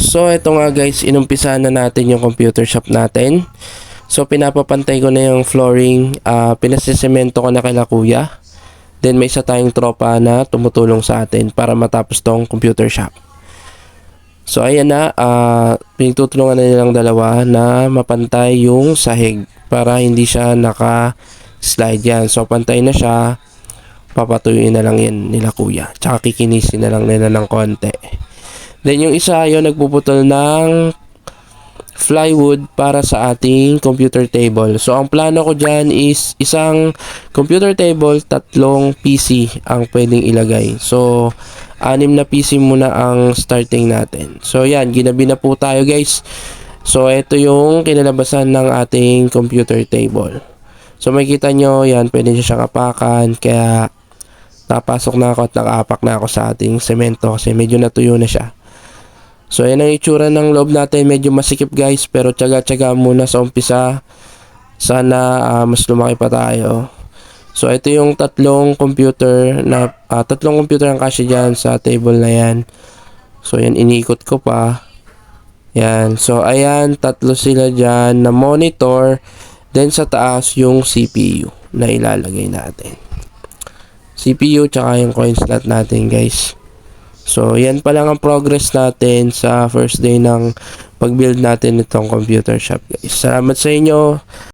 So ito nga guys, inumpisahan na natin yung computer shop natin. So pinapapantay ko na yung flooring, pinasisemento ko na kila kuya. Then may isa tayong tropa na tumutulong sa atin para matapos tong computer shop. So ayan na, pinagtutulungan na nilang dalawa na mapantay yung sahig para hindi siya naka-slide yan. So pantay na siya, papatuyuin na lang yan nila kuya. Tsaka kikinisin na lang nila ng konti. Then yung isa yung nagpuputol ng plywood para sa ating computer table. So ang plano ko dyan is isang computer table, 3 PC ang pwedeng ilagay. So 6 na PC muna ang starting natin. So yan, ginabi na po tayo guys. So ito yung kinalabasan ng ating computer table. So makikita nyo yan, pwede nyo siyang apakan. Kaya napasok na ako at nakaapak na ako sa ating semento kasi medyo natuyo na siya. So yan ang itsura ng loob natin, medyo masikip guys, pero tiyaga-tiyaga muna sa umpisa. Sana mas lumaki pa tayo. So ito yung tatlong computer ang kasya dyan sa table na yan. So yan, iniikot ko pa. Yan, so ayan, 3 sila dyan na monitor. Then sa taas yung CPU na ilalagay natin. CPU tsaka yung coin slot natin guys. So, yan pa lang ang progress natin sa first day ng pag-build natin itong computer shop guys. Salamat sa inyo.